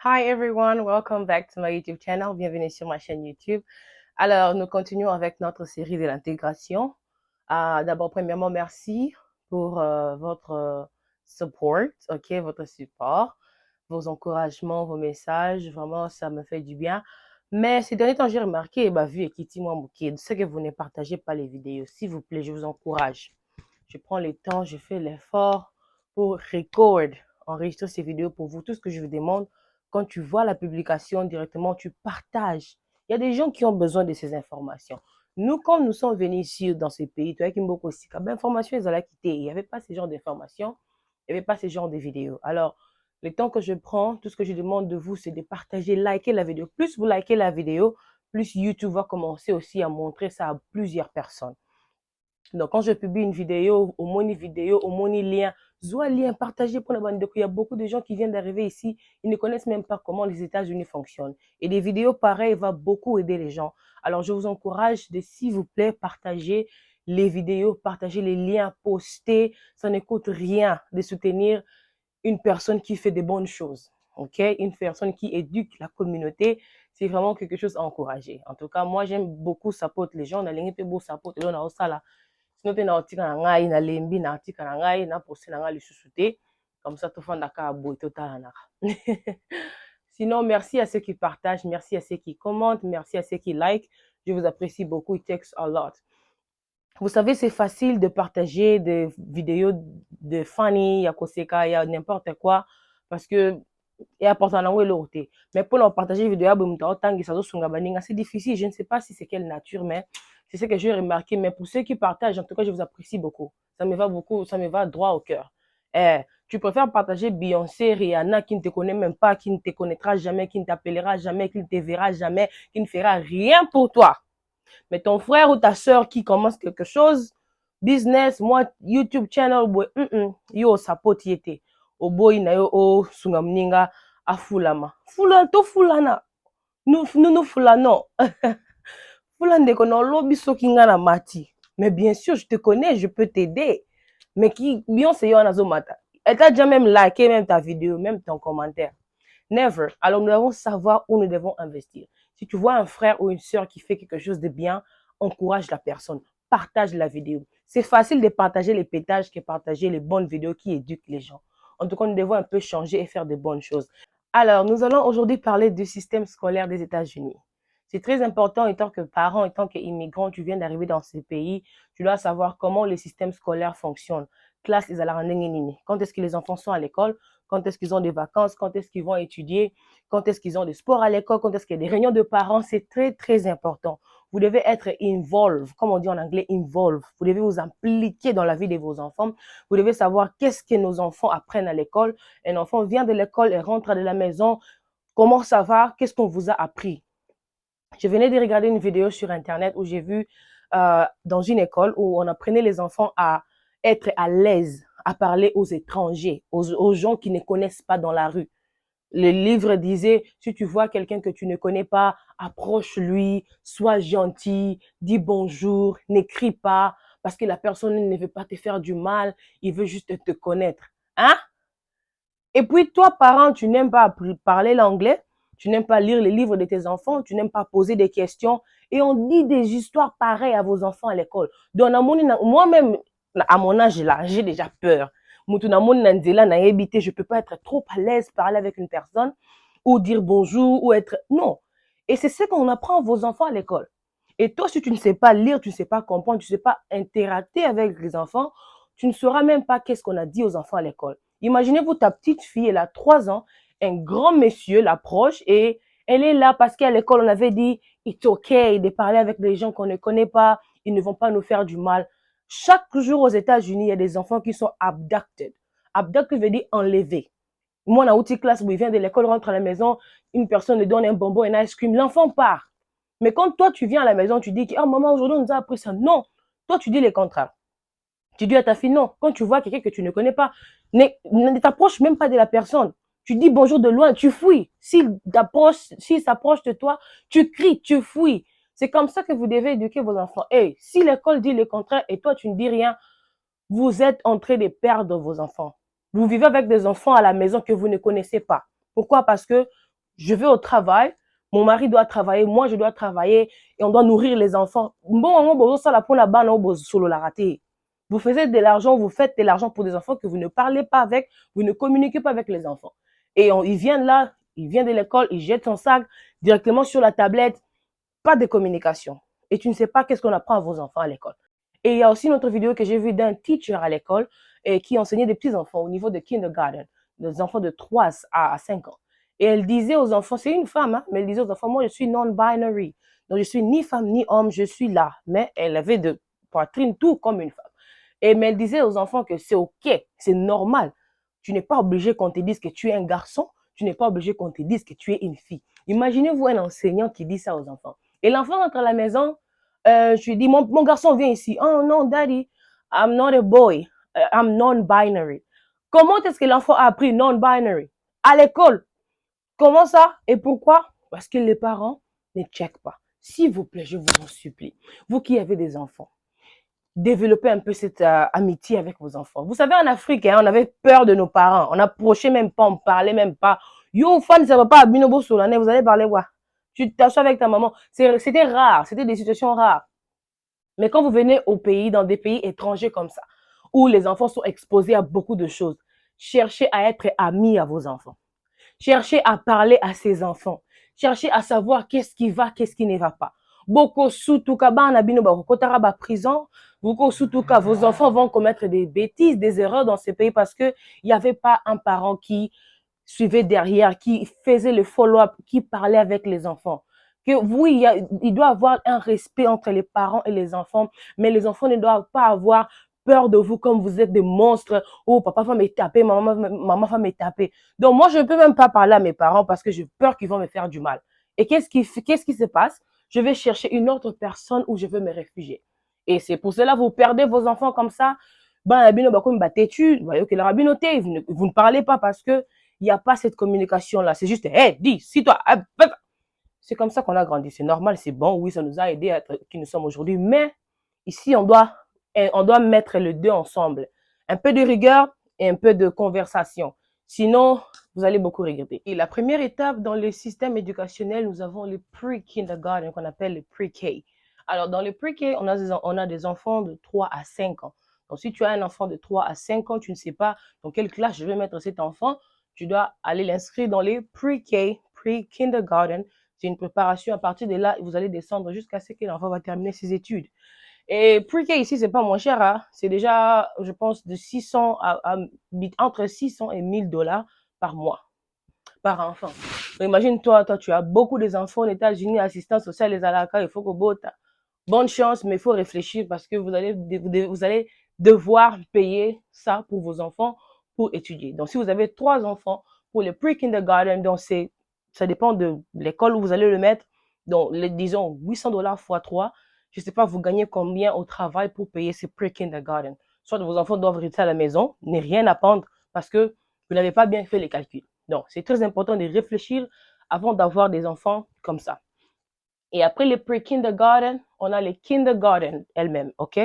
Hi everyone, welcome back to my YouTube channel. Bienvenue sur ma chaîne YouTube. Alors, nous continuons avec notre série de l'intégration. D'abord, premièrement, merci pour votre support, ok, votre support, vos encouragements, vos messages. Vraiment, ça me fait du bien. Mais ces derniers temps, j'ai remarqué, vu et Kitty Mwambouké, de ce que vous ne partagez pas les vidéos. S'il vous plaît, je vous encourage. Je prends le temps, je fais l'effort pour enregistrer ces vidéos pour vous. Tout ce que je vous demande, quand tu vois la publication directement, tu partages. Il y a des gens qui ont besoin de ces informations. Nous, quand nous sommes venus ici dans ce pays, tu vois, Kimboko aussi, information, ils allaient quitter. Il n'y avait pas ce genre d'informations, il n'y avait pas ce genre de vidéos. Alors, le temps que je prends, tout ce que je demande de vous, c'est de partager, liker la vidéo. Plus vous likez la vidéo, plus YouTube va commencer aussi à montrer ça à plusieurs personnes. Donc, quand je publie une vidéo, au moins lien, soit lien partagé pour la bande. Il y a beaucoup de gens qui viennent d'arriver ici, ils ne connaissent même pas comment les États-Unis fonctionnent. Et des vidéos pareilles vont beaucoup aider les gens. Alors, je vous encourage de, s'il vous plaît, partager les vidéos, partager les liens, poster. Ça ne coûte rien de soutenir une personne qui fait des bonnes choses. Ok, une personne qui éduque la communauté, c'est vraiment quelque chose à encourager. En tout cas, moi, j'aime beaucoup support les gens. On a beau support, on a ça là. Sinon, tu as na ngai na lembi na article na ngai na poster na ngai lisusu te. Comme ça, tout le monde a boy total. Sinon, merci à ceux qui partagent, merci à ceux qui commentent, merci à ceux qui like. Je vous apprécie beaucoup. It takes a lot. Vous savez, c'est facile de partager des vidéos de funny, ya koseka, ya n'importe quoi, parce que et important na l'autre. Mais pour leur partager une vidéo, c'est difficile. Je ne sais pas si c'est quelle nature, mais c'est ce que j'ai remarqué. Mais pour ceux qui partagent, en tout cas, je vous apprécie beaucoup. Ça me va beaucoup, ça me va droit au cœur. Eh, tu préfères partager Beyoncé, Rihanna, qui ne te connaît même pas, qui ne te connaîtra jamais, qui ne t'appellera jamais, qui ne te verra jamais, qui ne fera rien pour toi. Mais ton frère ou ta soeur qui commence quelque chose, business, moi, YouTube channel, boy, yo, support yete. O boy na yo, o sungamninga, a fulama. Fula, to fulana. Nous fulano. Fulande kono lobby sokinga na mati. Mais bien sûr, je te connais, je peux t'aider. Mais qui, bien c'est yo anazomata. Et t'as déjà même liké même ta vidéo, même ton commentaire. Never. Alors, nous devons savoir où nous devons investir. Si tu vois un frère ou une sœur qui fait quelque chose de bien, encourage la personne. Partage la vidéo. C'est facile de partager les pétages que partager les bonnes vidéos qui éduquent les gens. En tout cas, nous devons un peu changer et faire de bonnes choses. Alors, nous allons aujourd'hui parler du système scolaire des États-Unis. C'est très important, en tant que parent, en tant qu'immigrant, tu viens d'arriver dans ce pays, tu dois savoir comment le système scolaire fonctionne. Classe, quand est-ce que les enfants sont à l'école, quand est-ce qu'ils ont des vacances, quand est-ce qu'ils vont étudier, quand est-ce qu'ils ont des sports à l'école, quand est-ce qu'il y a des réunions de parents, c'est très, très important. Vous devez être involved, comme on dit en anglais, involved. Vous devez vous impliquer dans la vie de vos enfants. Vous devez savoir qu'est-ce que nos enfants apprennent à l'école. Un enfant vient de l'école et rentre de la maison. Comment ça va? Qu'est-ce qu'on vous a appris? Je venais de regarder une vidéo sur Internet où j'ai vu dans une école où on apprenait les enfants à être à l'aise, à parler aux étrangers, aux gens qui ne connaissent pas dans la rue. Le livre disait, si tu vois quelqu'un que tu ne connais pas, approche-lui, sois gentil, dis bonjour, n'écris pas, parce que la personne ne veut pas te faire du mal, il veut juste te connaître. Hein? Et puis toi, parent, tu n'aimes pas parler l'anglais, tu n'aimes pas lire les livres de tes enfants, tu n'aimes pas poser des questions, et on dit des histoires pareilles à vos enfants à l'école. Donc, moi-même, à mon âge là, j'ai déjà peur. Je ne peux pas être trop à l'aise parler avec une personne, ou dire bonjour, ou être... Non. Et c'est ce qu'on apprend à vos enfants à l'école. Et toi, si tu ne sais pas lire, tu ne sais pas comprendre, tu ne sais pas interagir avec les enfants, tu ne sauras même pas qu'est-ce qu'on a dit aux enfants à l'école. Imaginez-vous ta petite fille, elle a 3 ans, un grand monsieur l'approche et elle est là parce qu'à l'école, on avait dit, it's okay de parler avec des gens qu'on ne connaît pas, ils ne vont pas nous faire du mal. Chaque jour aux États-Unis, il y a des enfants qui sont abducted. Abducted veut dire enlevé. Moi, on a outil classe où il vient de l'école, rentre à la maison, une personne lui donne un bonbon, un ice cream, l'enfant part. Mais quand toi, tu viens à la maison, tu dis, oh maman, aujourd'hui, on nous a appris ça. Non, toi, tu dis le contraire. Tu dis à ta fille, non, quand tu vois quelqu'un que tu ne connais pas, ne t'approche même pas de la personne. Tu dis bonjour de loin, tu fouilles. S'il s'approche de toi, tu cries, tu fouilles. C'est comme ça que vous devez éduquer vos enfants. Et si l'école dit le contraire et toi, tu ne dis rien, vous êtes en train de perdre vos enfants. Vous vivez avec des enfants à la maison que vous ne connaissez pas. Pourquoi? Parce que je vais au travail, mon mari doit travailler, moi je dois travailler et on doit nourrir les enfants. Bon, ça la pour la banne solo la raté. Vous faites de l'argent, vous faites de l'argent pour des enfants que vous ne parlez pas avec, vous ne communiquez pas avec les enfants. Et il vient là, il vient de l'école, il jette son sac directement sur la tablette, pas de communication. Et tu ne sais pas qu'est-ce qu'on apprend à vos enfants à l'école. Et il y a aussi une autre vidéo que j'ai vue d'un teacher à l'école et qui enseignait des petits enfants au niveau de kindergarten, des enfants de 3 à 5 ans. Et elle disait aux enfants, c'est une femme, hein, mais elle disait aux enfants, moi je suis non-binary. Donc je suis ni femme ni homme, je suis là. Mais elle avait de poitrine tout comme une femme. Mais elle disait aux enfants que c'est ok, c'est normal. Tu n'es pas obligé qu'on te dise que tu es un garçon, tu n'es pas obligé qu'on te dise que tu es une fille. Imaginez-vous un enseignant qui dit ça aux enfants. Et l'enfant rentre à la maison, je lui dis, mon garçon vient ici. Oh non, daddy, I'm not a boy, I'm non-binary. Comment est-ce que l'enfant a appris non-binary? À l'école. Comment ça? Et pourquoi? Parce que les parents ne checkent pas. S'il vous plaît, je vous en supplie. Vous qui avez des enfants, développer un peu cette amitié avec vos enfants. Vous savez, en Afrique, hein, on avait peur de nos parents. On n'approchait même pas, on parlait même pas. Yo, fan, ça va pas, binobo sur l'année, vous allez parler quoi? Tu t'assois avec ta maman. C'était rare, c'était des situations rares. Mais quand vous venez au pays, dans des pays étrangers comme ça, où les enfants sont exposés à beaucoup de choses, cherchez à être amis à vos enfants. Cherchez à parler à ses enfants. Cherchez à savoir qu'est-ce qui va, qu'est-ce qui ne va pas. Beaucoup sutuka bana bino ba kotara ba prison. Beaucoup sutuka vos enfants vont commettre des bêtises, des erreurs dans ce pays parce que il y avait pas un parent qui suivait derrière, qui faisait le follow-up, qui parlait avec les enfants. Que oui, il doit y avoir un respect entre les parents et les enfants, mais les enfants ne doivent pas avoir peur de vous comme vous êtes des monstres. Oh, papa va me taper, maman va me taper. Donc, moi, je ne peux même pas parler à mes parents parce que j'ai peur qu'ils vont me faire du mal. Et qu'est-ce qui se passe? Je vais chercher une autre personne où je veux me réfugier. Et c'est pour cela que vous perdez vos enfants comme ça. Ben, têtu, vous ne parlez pas parce que il n'y a pas cette communication-là. C'est juste, hey, dis, si toi. C'est comme ça qu'on a grandi. C'est normal, c'est bon. Oui, ça nous a aidé à être qui nous sommes aujourd'hui. Mais ici, on doit mettre les deux ensemble. Un peu de rigueur et un peu de conversation. Sinon, vous allez beaucoup regretter. Et la première étape dans le système éducationnel, nous avons le pre-kindergarten qu'on appelle le pre-K. Alors, dans le pre-K, on a des enfants de 3 à 5 ans. Donc, si tu as un enfant de 3 à 5 ans, tu ne sais pas dans quelle classe je vais mettre cet enfant, tu dois aller l'inscrire dans les pre-K, pre-kindergarten. C'est une préparation. À partir de là, vous allez descendre jusqu'à ce que l'enfant va terminer ses études. Et pre-K ici, c'est pas moins cher. Hein? C'est déjà, je pense, de 600 entre 600 et 1000 dollars par mois, par enfant. Donc, imagine, toi, tu as beaucoup d'enfants aux États-Unis, assistance sociale, les alaka, il faut que bonne chance, mais il faut réfléchir parce que vous allez devoir payer ça pour vos enfants pour étudier. Donc, si vous avez 3 enfants pour le pre-kindergarten, donc ça dépend de l'école où vous allez le mettre. Donc, disons 800 dollars fois 3. Je ne sais pas, vous gagnez combien au travail pour payer ce pre-kindergarten. Soit vos enfants doivent rester à la maison, ne rien apprendre parce que vous n'avez pas bien fait les calculs. Donc, c'est très important de réfléchir avant d'avoir des enfants comme ça. Et après le pre-kindergarten, on a les kindergarten elles-mêmes, OK?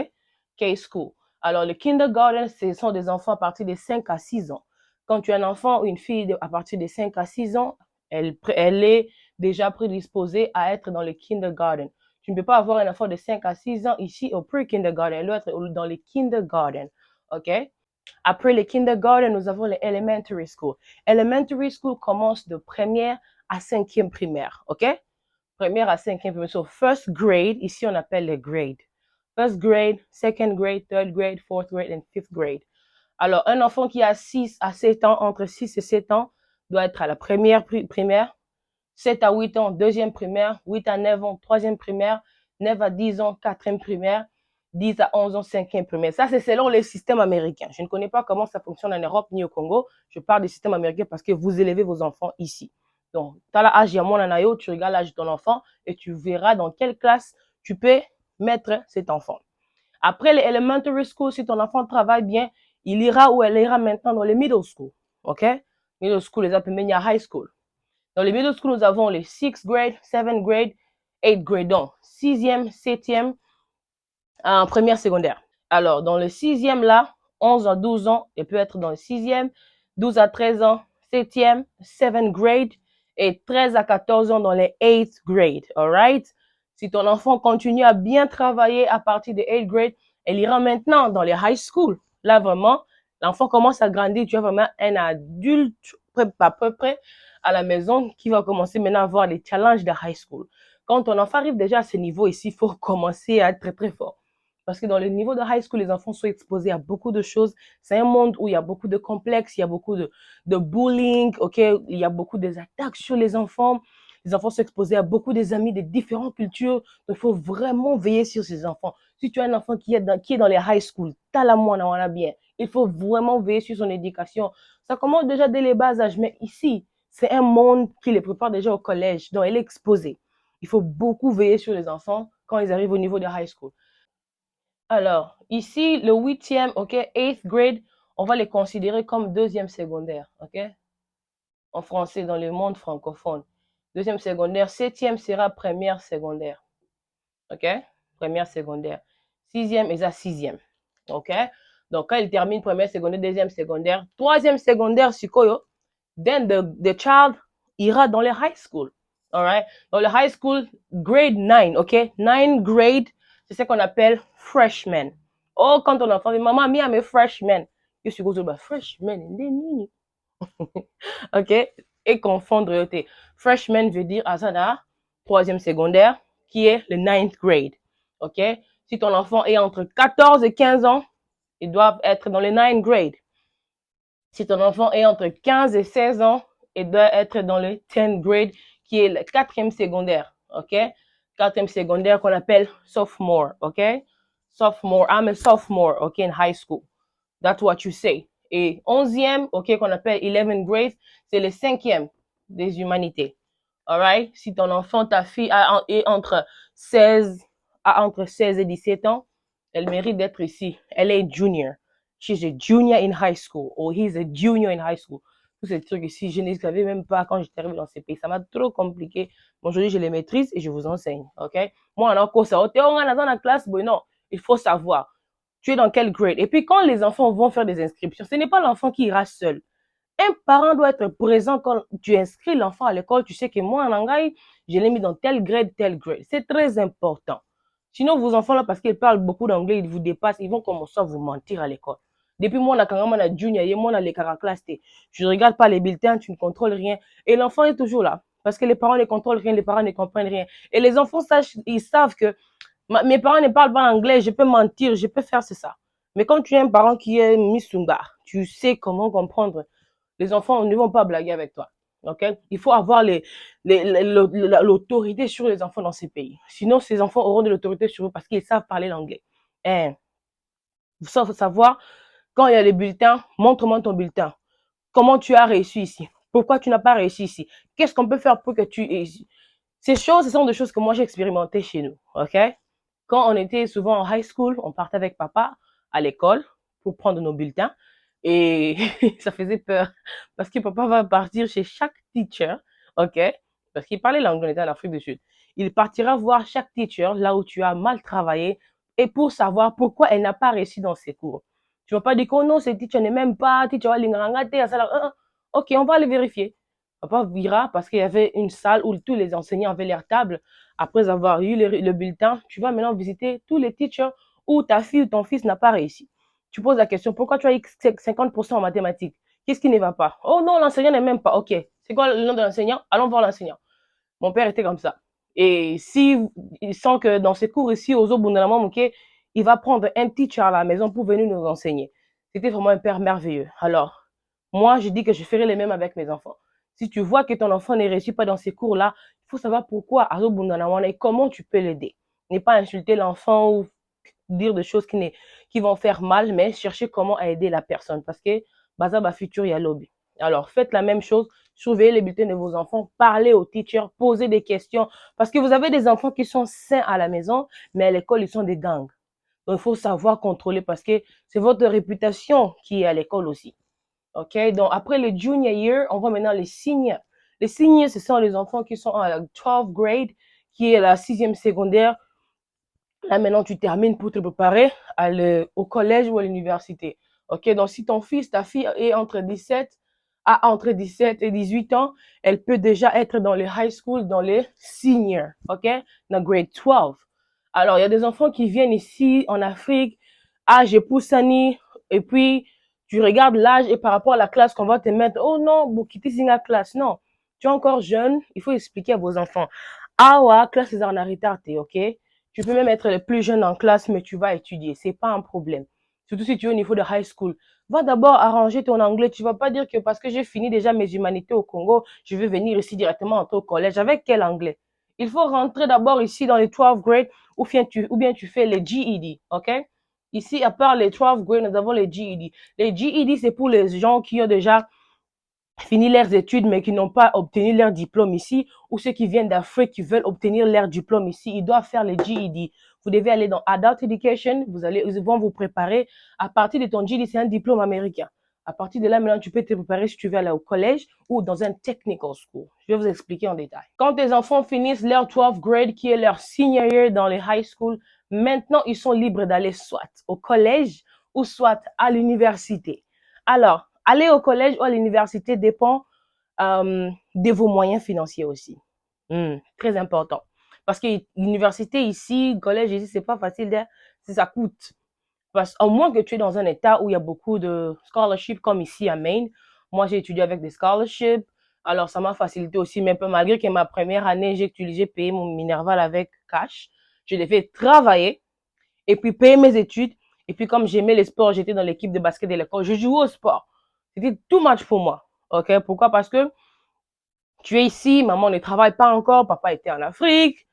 K-school. Alors, le kindergarten, ce sont des enfants à partir de 5 à 6 ans. Quand tu as un enfant ou une fille à partir de 5 à 6 ans, elle est déjà prédisposée à être dans le kindergarten. Tu ne peux pas avoir un enfant de 5 à 6 ans ici au pre-kindergarten. Elle doit être dans le kindergarten, OK? Après le kindergarten, nous avons les elementary school. Elementary school commence de première à 5e primaire, OK? Première à 5e primaire. So, first grade, ici on appelle les grades. First grade, second grade, third grade, fourth grade and fifth grade. Alors, un enfant qui a 6 à 7 ans, entre 6 et 7 ans, doit être à la première primaire, 7 à 8 ans, deuxième primaire, 8 à 9 ans, troisième primaire, 9 à 10 ans, quatrième primaire, 10 à 11 ans, cinquième primaire. Ça, c'est selon les systèmes américains. Je ne connais pas comment ça fonctionne en Europe ni au Congo. Je parle des systèmes américains parce que vous élevez vos enfants ici. Donc, tu as l'âge Yamonanayo, tu regardes l'âge de ton enfant et tu verras dans quelle classe tu peux mettre cet enfant. Après les elementary school, si ton enfant travaille bien, il ira ou elle ira maintenant dans les middle school. OK? Middle school, les appellent high school. Dans les middle school, nous avons les 6th grade, 7th grade, 8th grade. Donc, 6e, 7e, en première secondaire. Alors, dans le 6e là, 11 à 12 ans, il peut être dans le 6e, 12 à 13 ans, 7e, 7th grade, et 13 à 14 ans dans les 8th grade, alright? Si ton enfant continue à bien travailler à partir de 8th grade, elle ira maintenant dans les high school. Là, vraiment, l'enfant commence à grandir, tu as vraiment un adulte à peu près à la maison qui va commencer maintenant à avoir les challenges de high school. Quand ton enfant arrive déjà à ce niveau ici, il faut commencer à être très très fort. Parce que dans le niveau de high school, les enfants sont exposés à beaucoup de choses. C'est un monde où il y a beaucoup de complexes, il y a beaucoup de bullying, ok? Il y a beaucoup d'attaques sur les enfants. Les enfants sont exposés à beaucoup des amis de différentes cultures. Donc, il faut vraiment veiller sur ces enfants. Si tu as un enfant qui est dans les high school, t'as la moine, on a bien. Il faut vraiment veiller sur son éducation. Ça commence déjà dès les bas âges, mais ici, c'est un monde qui les prépare déjà au collège, donc elle est exposée. Il faut beaucoup veiller sur les enfants quand ils arrivent au niveau de high school. Alors, ici, le 8e, ok, 8th grade, on va les considérer comme deuxième secondaire, ok, en français dans le monde francophone. Deuxième secondaire, 7e sera première secondaire, ok, première secondaire. 6e est à 6e, ok. Donc, quand il termine première secondaire, deuxième secondaire, troisième secondaire, c'est quoi? Then the child ira dans les high school. Alright? Dans le high school, grade 9, ok? 9 grade, c'est ce qu'on appelle freshman. Oh, quand on enfant dit, maman, mi a freshman. Je suis comme ça, freshman, ok? Et confondre, freshman veut dire, Asana, troisième secondaire, qui est le 9th grade. Ok? Si ton enfant est entre 14 et 15 ans, ils doivent être dans le 9th grade. Si ton enfant est entre 15 et 16 ans, il doit être dans le 10th grade, qui est le quatrième secondaire, ok? Quatrième secondaire qu'on appelle sophomore, ok? Sophomore, I'm a sophomore, ok, in high school. That's what you say. Et 11e, ok, qu'on appelle 11th grade, c'est le cinquième des humanités. Alright? Si ton enfant, ta fille est entre 16 et 17 ans, elle mérite d'être ici. Elle est junior. She's a junior in high school. Or he's a junior in high school. Tous ces trucs ici, je ne les savais même pas quand j'étais arrivé dans ces pays. Ça m'a trop compliqué. Bon, aujourd'hui, je les maîtrise et je vous enseigne. OK? Moi, en cours, ça, on est dans la classe, bon, non. Il faut savoir. Tu es dans quel grade? Et puis, quand les enfants vont faire des inscriptions, ce n'est pas l'enfant qui ira seul. Un parent doit être présent quand tu inscris l'enfant à l'école. Tu sais que moi, en anglais, je l'ai mis dans tel grade, tel grade. C'est très important. Sinon, vos enfants, là, parce qu'ils parlent beaucoup d'anglais, ils vous dépassent, ils vont commencer à vous mentir à l'école. Depuis moi, quand on a junior, et moi, on a les classe, je ne regarde pas les bulletins, tu ne contrôles rien. Et l'enfant est toujours là. Parce que les parents ne contrôlent rien, les parents ne comprennent rien. Et les enfants, ils savent que mes parents ne parlent pas anglais, je peux mentir, je peux faire ça. Mais quand tu es un parent qui est Missunga, tu sais comment comprendre. Les enfants ne vont pas blaguer avec toi. Okay? Il faut avoir l'autorité sur les enfants dans ces pays. Sinon, ces enfants auront de l'autorité sur eux parce qu'ils savent parler l'anglais. Il faut savoir, quand il y a les bulletins, montre-moi ton bulletin. Comment tu as réussi ici? Pourquoi tu n'as pas réussi ici? Qu'est-ce qu'on peut faire pour que tu réussisses? Ces choses, ce sont des choses que moi j'ai expérimentées chez nous. Ok? Quand on était souvent en high school, on partait avec papa à l'école pour prendre nos bulletins. Et ça faisait peur. Parce que papa va partir chez chaque teacher, ok? Parce qu'il parlait l'anglais, on était en Afrique du Sud. Il partira voir chaque teacher là où tu as mal travaillé et pour savoir pourquoi elle n'a pas réussi dans ses cours. Tu vas pas dire que non, ce teacher n'est même pas, teacher ok, on va aller vérifier. Papa ira parce qu'il y avait une salle où tous les enseignants avaient leur table. Après avoir eu le bulletin, tu vas maintenant visiter tous les teachers où ta fille ou ton fils n'a pas réussi. Tu poses la question, pourquoi tu as eu 50% en mathématiques? Qu'est-ce qui ne va pas? Oh non, l'enseignant n'est même pas. Ok, c'est quoi le nom de l'enseignant? Allons voir l'enseignant. Mon père était comme ça. Et si il sent que dans ses cours ici, aux autres, ok, il va prendre un teacher à la maison pour venir nous enseigner. C'était vraiment un père merveilleux. Alors, moi, je dis que je ferai les mêmes avec mes enfants. Si tu vois que ton enfant ne réussit pas dans ces cours-là, il faut savoir pourquoi et comment tu peux l'aider. Ne pas insulter l'enfant ou dire des choses qui vont faire mal, mais chercher comment aider la personne. Parce que, bazaba futur, il y a lobby. Alors, faites la même chose. Surveillez les bulletins de vos enfants. Parlez aux teachers. Posez des questions. Parce que vous avez des enfants qui sont sains à la maison, mais à l'école, ils sont des gangs. Donc, il faut savoir contrôler parce que c'est votre réputation qui est à l'école aussi. OK? Donc, après le junior year, on voit maintenant les seniors. Les seniors, ce sont les enfants qui sont à la 12th grade, qui est la 6e secondaire. Là, maintenant, tu termines pour te préparer au collège ou à l'université. OK? Donc, si ton fils, ta fille est entre 17 a entre 17 et 18 ans, elle peut déjà être dans les high school, dans les seniors, ok? Dans grade 12. Alors, il y a des enfants qui viennent ici en Afrique, âge Poussani, et puis tu regardes l'âge et par rapport à la classe qu'on va te mettre, oh non, vous quittez la classe. Non, tu es encore jeune, il faut expliquer à vos enfants. Ah ouais, classe est en retard, ok? Tu peux même être le plus jeune en classe, mais tu vas étudier, c'est pas un problème. Surtout si tu es au niveau de high school. Va d'abord arranger ton anglais. Tu vas pas dire que parce que j'ai fini déjà mes humanités au Congo, je vais venir ici directement entrer au collège. Avec quel anglais? Il faut rentrer d'abord ici dans les 12 grades ou bien tu fais les GED, ok? Ici, à part les 12 grades, nous avons les GED. Les GED, c'est pour les gens qui ont déjà fini leurs études mais qui n'ont pas obtenu leur diplôme ici, ou ceux qui viennent d'Afrique qui veulent obtenir leur diplôme ici, ils doivent faire les GED. Vous devez aller dans Adult Education, ils vont vous préparer. À partir de ton GED, c'est un diplôme américain. À partir de là, maintenant, tu peux te préparer si tu veux aller au collège ou dans un technical school. Je vais vous expliquer en détail. Quand tes enfants finissent leur 12th grade, qui est leur senior year dans les high school, maintenant, ils sont libres d'aller soit au collège ou soit à l'université. Alors, aller au collège ou à l'université dépend de vos moyens financiers aussi. Très important. Parce que l'université ici, le collège ici, c'est pas facile, si ça coûte. Parce au moins que tu es dans un état où il y a beaucoup de scholarships, comme ici à Maine. Moi, j'ai étudié avec des scholarships. Alors, ça m'a facilité aussi, mais malgré que ma première année, j'ai payé mon Minerval avec cash. Je l'ai fait travailler et puis payer mes études. Et puis, comme j'aimais les sports, j'étais dans l'équipe de basket de l'école. Je jouais au sport. C'était too much pour moi. OK? Pourquoi? Parce que tu es ici, maman ne travaille pas encore, papa était en Afrique.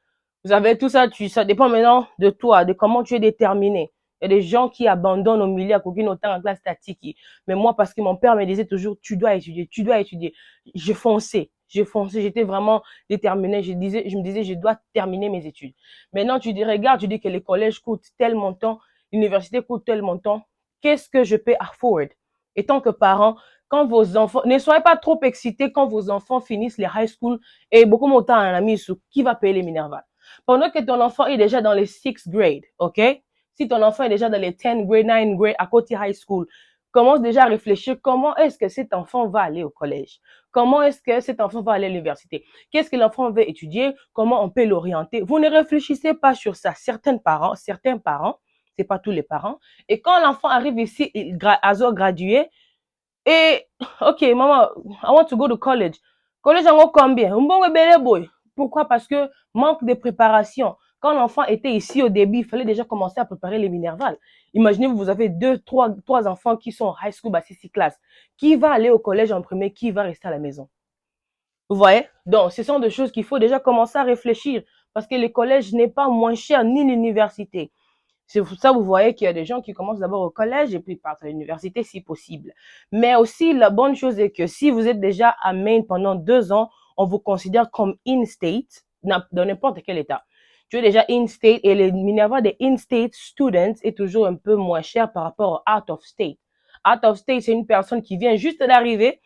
Vous avez tout ça, ça dépend maintenant de toi, de comment tu es déterminé. Il y a des gens qui abandonnent au milieu à aucune autant en classe statique. Mais moi, parce que mon père me disait toujours, tu dois étudier, tu dois étudier. J'ai foncé, j'étais vraiment déterminée. Je me disais, je dois terminer mes études. Maintenant, tu dis, regarde, tu dis que les collèges coûtent tel montant, l'université coûte tel montant. Qu'est-ce que je peux afford? Et tant que parent, quand vos enfants, ne soyez pas trop excités quand vos enfants finissent les high school et beaucoup de temps en ami sur qui va payer les Minerval. Pendant que ton enfant est déjà dans les 6th grade, ok? Si ton enfant est déjà dans les 10th grade, 9th grade, à côté high school, commence déjà à réfléchir comment est-ce que cet enfant va aller au collège? Comment est-ce que cet enfant va aller à l'université? Qu'est-ce que l'enfant veut étudier? Comment on peut l'orienter? Vous ne réfléchissez pas sur ça. Certains parents, c'est pas tous les parents. Et quand l'enfant arrive ici, à gradué, et, ok, maman, I want to go to college. College en haut combien? Pourquoi? Parce que manque de préparation. Quand l'enfant était ici au début, il fallait déjà commencer à préparer les Minerval. Imaginez, vous avez trois enfants qui sont high school, bah, 6 classes. Qui va aller au collège en premier? Qui va rester à la maison? Vous voyez? Donc, ce sont des choses qu'il faut déjà commencer à réfléchir. Parce que le collège n'est pas moins cher, ni l'université. C'est pour ça que vous voyez qu'il y a des gens qui commencent d'abord au collège et puis partent à l'université si possible. Mais aussi, la bonne chose est que si vous êtes déjà à Maine pendant 2 ans, on vous considère comme in-state dans n'importe quel état. Tu es déjà in-state et le Minerva des in-state students est toujours un peu moins cher par rapport au out of state. Out of state, c'est une personne qui vient juste d'arriver,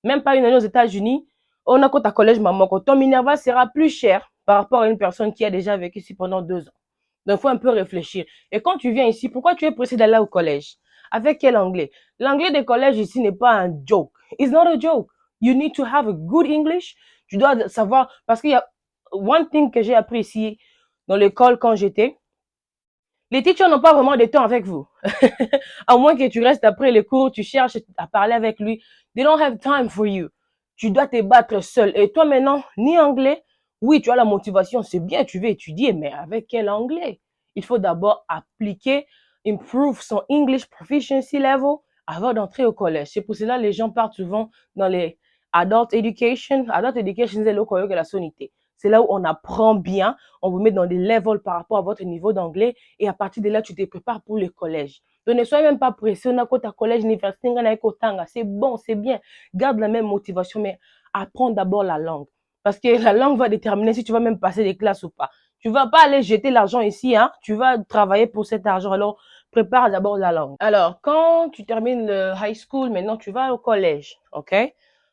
même pas une année aux États-Unis. On a à collège, maman, ton Minerva sera plus cher par rapport à une personne qui a déjà vécu ici pendant 2 ans. Donc, il faut un peu réfléchir. Et quand tu viens ici, pourquoi tu es pressé d'aller au collège? Avec quel anglais? L'anglais des collèges ici n'est pas un joke. It's not a joke. You need to have a good English. Tu dois savoir, parce qu'il y a one thing que j'ai appris ici dans l'école quand j'étais. Les teachers n'ont pas vraiment de temps avec vous. À moins que tu restes après les cours, tu cherches à parler avec lui. They don't have time for you. Tu dois te battre seul. Et toi maintenant, ni anglais, oui, tu as la motivation, c'est bien, tu veux étudier, mais avec quel anglais? Il faut d'abord appliquer, improve son English proficiency level avant d'entrer au collège. C'est pour cela que les gens partent souvent dans les adult education. Adult education, c'est le collège de la sonité. C'est là où on apprend bien, on vous met dans des levels par rapport à votre niveau d'anglais et à partir de là, tu te prépares pour le collège. Donc, ne soyez même pas pressé, on a quoi ta collège, université, c'est bon, c'est bien. Garde la même motivation, mais apprends d'abord la langue. Parce que la langue va déterminer si tu vas même passer des classes ou pas. Tu vas pas aller jeter l'argent ici, hein. Tu vas travailler pour cet argent. Alors, prépare d'abord la langue. Alors, quand tu termines le high school, maintenant, tu vas au collège, ok?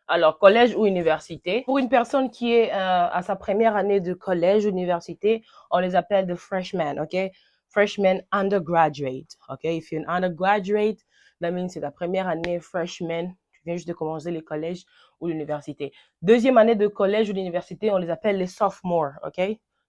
Alors, collège ou université. Pour une personne qui est à sa première année de collège ou université, on les appelle de freshmen, ok? Freshman undergraduate, ok? If you're an undergraduate, that means c'est ta première année freshman, viens juste de commencer les collèges ou l'université. Deuxième année de collège ou d'université, on les appelle les sophomores, OK?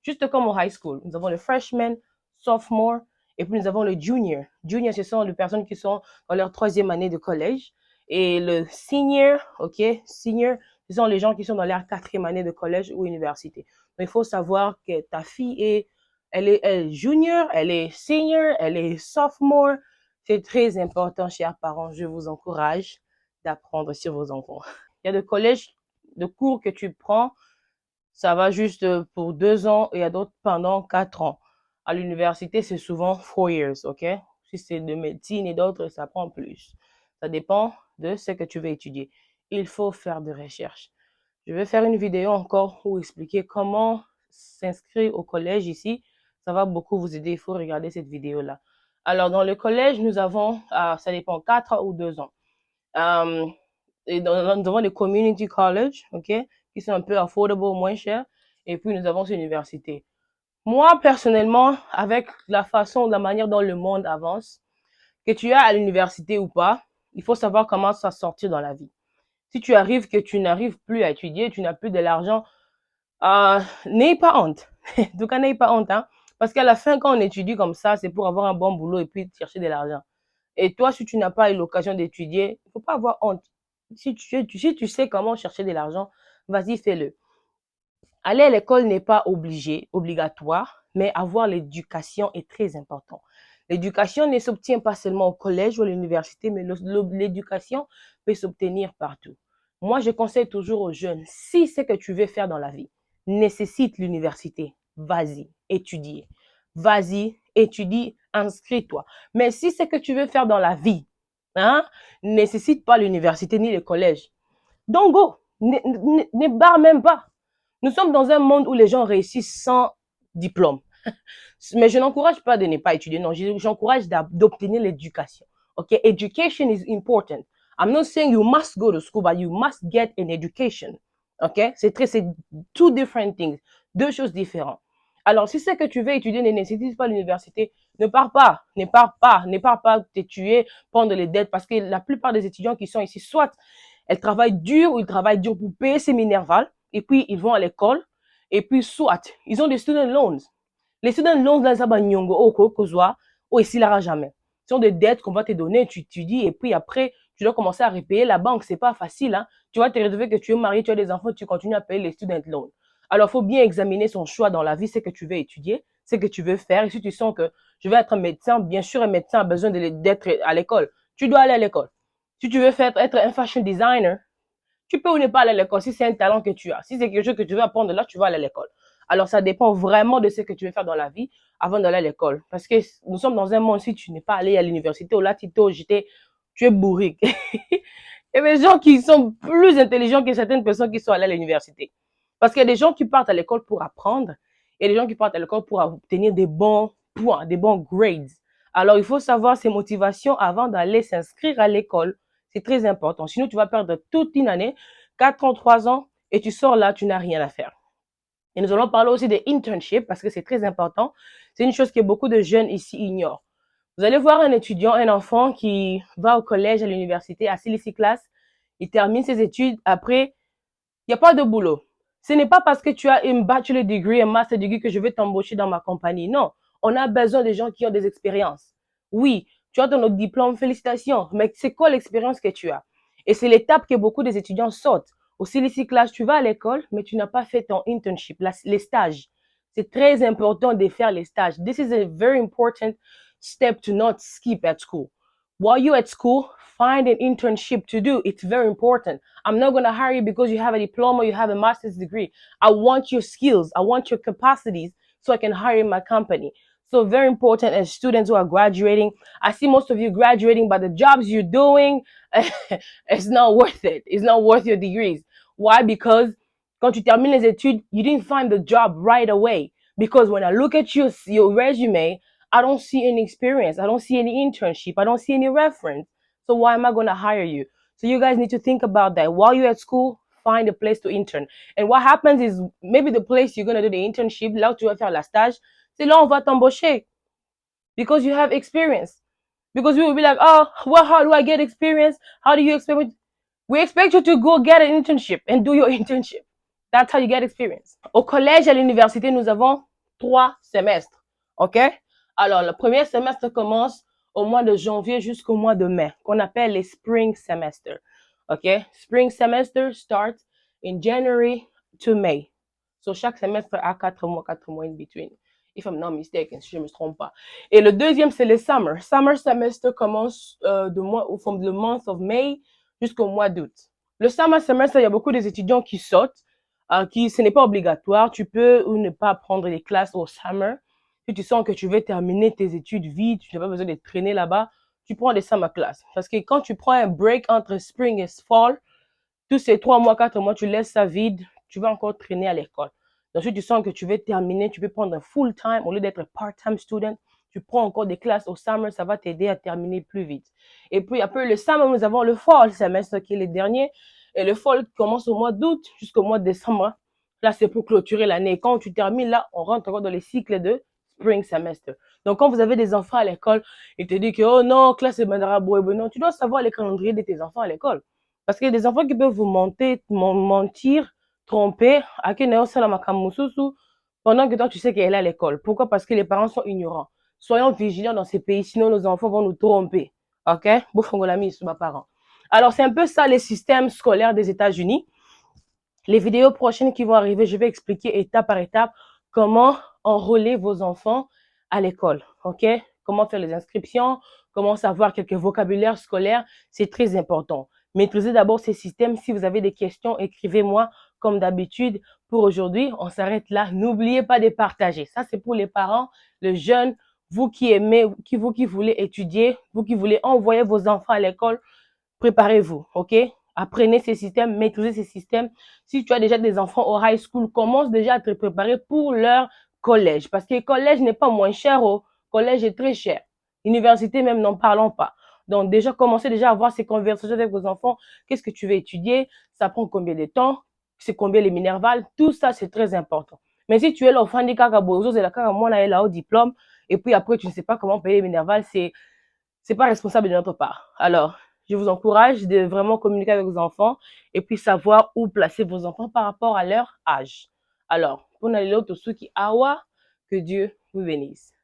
Juste comme au high school. Nous avons le freshman, sophomore, et puis nous avons le junior. Junior, ce sont les personnes qui sont dans leur troisième année de collège. Et le senior, OK? Senior, ce sont les gens qui sont dans leur quatrième année de collège ou université. Donc, il faut savoir que ta fille elle est junior, elle est senior, elle est sophomore. C'est très important, chers parents. Je vous encourage d'apprendre sur vos enfants. Il y a des collèges, de cours que tu prends, ça va juste pour 2 ans et il y a d'autres pendant 4 ans. À l'université, c'est souvent 4 years, OK? Si c'est de médecine et d'autres, ça prend plus. Ça dépend de ce que tu veux étudier. Il faut faire des recherches. Je vais faire une vidéo encore pour expliquer comment s'inscrire au collège ici. Ça va beaucoup vous aider. Il faut regarder cette vidéo-là. Alors, dans le collège, nous avons, ça dépend, 4 ou 2 ans. Et nous avons les community college, OK, qui sont un peu affordable, moins chers. Et puis, nous avons ces universités. Moi, personnellement, avec la manière dont le monde avance, que tu es à l'université ou pas, il faut savoir comment ça sortir dans la vie. Si tu arrives que tu n'arrives plus à étudier, tu n'as plus de l'argent, n'aie pas honte. En tout cas, n'aie pas honte, hein. Parce qu'à la fin, quand on étudie comme ça, c'est pour avoir un bon boulot et puis chercher de l'argent. Et toi, si tu n'as pas eu l'occasion d'étudier, il ne faut pas avoir honte. Si tu sais comment chercher de l'argent, vas-y, fais-le. Aller à l'école n'est pas obligatoire, mais avoir l'éducation est très important. L'éducation ne s'obtient pas seulement au collège ou à l'université, mais l'éducation peut s'obtenir partout. Moi, je conseille toujours aux jeunes, si ce que tu veux faire dans la vie nécessite l'université, vas-y, étudie. Vas-y, étudie, inscris-toi. Mais si ce que tu veux faire dans la vie nécessite pas l'université ni le collège, donc go, ne barre même pas. Nous sommes dans un monde où les gens réussissent sans diplôme. Mais je n'encourage pas de ne pas étudier. Non, j'encourage d'obtenir l'éducation. Okay? Education is important. I'm not saying you must go to school, but you must get an education. Okay? C'est two different things. Deux choses différentes. Alors, si c'est que tu veux étudier ne nécessite pas l'université, ne pars pas, ne pars pas, ne pars pas te tuer, prendre les dettes, parce que la plupart des étudiants qui sont ici, soit elles travaillent dur ou ils travaillent dur pour payer ces minervales, et puis ils vont à l'école, et puis soit ils ont des student loans. Les student loans, là, ça va nyongo, ou ici, là, jamais. Ce sont des dettes qu'on va te donner, tu étudies, et puis après, tu dois commencer à repayer la banque. C'est pas facile, hein. Tu vas te retrouver que tu es marié, tu as des enfants, tu continues à payer les student loans. Alors, il faut bien examiner son choix dans la vie, ce que tu veux étudier, ce que tu veux faire. Et si tu sens que je vais être médecin, bien sûr, un médecin a besoin d'être à l'école. Tu dois aller à l'école. Si tu veux être un fashion designer, tu peux ou ne pas aller à l'école si c'est un talent que tu as. Si c'est quelque chose que tu veux apprendre là, tu vas aller à l'école. Alors, ça dépend vraiment de ce que tu veux faire dans la vie avant d'aller à l'école. Parce que nous sommes dans un monde, si tu n'es pas allé à l'université ou là, tu es bourrique. Il y a des gens qui sont plus intelligents que certaines personnes qui sont allées à l'université. Parce qu'il y a des gens qui partent à l'école pour apprendre et des gens qui partent à l'école pour obtenir des bons points, des bons grades. Alors, il faut savoir ses motivations avant d'aller s'inscrire à l'école. C'est très important. Sinon, tu vas perdre toute une année, 4 ans, 3 ans, et tu sors là, tu n'as rien à faire. Et nous allons parler aussi des internships parce que c'est très important. C'est une chose que beaucoup de jeunes ici ignorent. Vous allez voir un étudiant, un enfant qui va au collège, à l'université, à ici classe, il termine ses études, après, il n'y a pas de boulot. Ce n'est pas parce que tu as un bachelor degree, un master degree que je vais t'embaucher dans ma compagnie. Non, on a besoin de gens qui ont des expériences. Oui, tu as ton diplôme, félicitations, mais c'est quoi l'expérience que tu as? Et c'est l'étape que beaucoup des étudiants sautent. Au CLC class, tu vas à l'école, mais tu n'as pas fait ton internship, les stages. C'est très important de faire les stages. This is a very important step to not skip at school. While you're at school, find an internship to do. It's very important. I'm not going to hire you because you have a diploma, you have a master's degree. I want your skills. I want your capacities so I can hire in my company. So very important as students who are graduating. I see most of you graduating, but the jobs you're doing, it's not worth it. It's not worth your degrees. Why? Because quand tu termines les études, you didn't find the job right away. Because when I look at your resume, I don't see any experience. I don't see any internship. I don't see any reference. So why am I going to hire you? So you guys need to think about that. While you're at school, find a place to intern. And what happens is maybe the place you're going to do the internship, là où tu vas faire la stage, c'est là où on va t'embaucher. Because you have experience. Because we will be like, oh, well, how do I get experience? How do you expect? We expect you to go get an internship and do your internship. That's how you get experience. Au collège et à l'université, nous avons 3 semestres. OK? Alors, le premier semestre commence au mois de janvier jusqu'au mois de mai, qu'on appelle les spring semester. OK? Spring semester starts in January to May. So, chaque semestre a 4 mois in between. If I'm not mistaken, si je ne me trompe pas. Et le deuxième, c'est le summer. Summer semester commence from the month of May jusqu'au mois d'août. Le summer semester, il y a beaucoup des étudiants qui sautent, ce n'est pas obligatoire. Tu peux ou ne pas prendre les classes au summer. Si tu sens que tu veux terminer tes études vite, tu n'as pas besoin de traîner là-bas, tu prends des summer classes. Parce que quand tu prends un break entre spring et fall, tous ces 3 mois, 4 mois, tu laisses ça vide, tu vas encore traîner à l'école. Donc, si tu sens que tu veux terminer, tu peux prendre un full time au lieu d'être part-time student. Tu prends encore des classes au summer, ça va t'aider à terminer plus vite. Et puis, après le summer, nous avons le fall semestre qui est le dernier. Et le fall commence au mois d'août jusqu'au mois de décembre. Là, c'est pour clôturer l'année. Quand tu termines, là, on rentre encore dans les cycles de spring semester. Donc, quand vous avez des enfants à l'école, ils te disent que, oh non, classe est non, tu dois savoir les calendriers de tes enfants à l'école. Parce qu'il y a des enfants qui peuvent vous mentir, tromper, pendant que toi, tu sais qu'elle est à l'école. Pourquoi? Parce que les parents sont ignorants. Soyons vigilants dans ces pays, sinon nos enfants vont nous tromper. OK? Alors, c'est un peu ça les systèmes scolaires des États-Unis. Les vidéos prochaines qui vont arriver, je vais expliquer étape par étape comment enrôler vos enfants à l'école. OK? Comment faire les inscriptions, comment savoir quelques vocabulaires scolaires, c'est très important. Maîtrisez d'abord ces systèmes. Si vous avez des questions, écrivez-moi comme d'habitude. Pour aujourd'hui, on s'arrête là. N'oubliez pas de partager. Ça, c'est pour les parents, les jeunes, vous qui aimez, vous qui voulez étudier, vous qui voulez envoyer vos enfants à l'école, préparez-vous, OK? Apprenez ces systèmes, maîtrisez ces systèmes. Si tu as déjà des enfants au high school, commence déjà à te préparer pour leur collège. Parce que le collège n'est pas moins cher, le collège est très cher. Université même, n'en parlons pas. Donc déjà, commencez déjà à avoir ces conversations avec vos enfants. Qu'est-ce que tu veux étudier? Ça prend combien de temps? C'est combien les minervales? Tout ça, c'est très important. Mais si tu es l'enfant de Kakabozo, c'est la Kakamon là au diplôme, et puis après, tu ne sais pas comment payer les minervales, c'est pas responsable de notre part. Alors, je vous encourage de vraiment communiquer avec vos enfants et puis savoir où placer vos enfants par rapport à leur âge. Alors, pour Nalilo Tosuki Awa, que Dieu vous bénisse.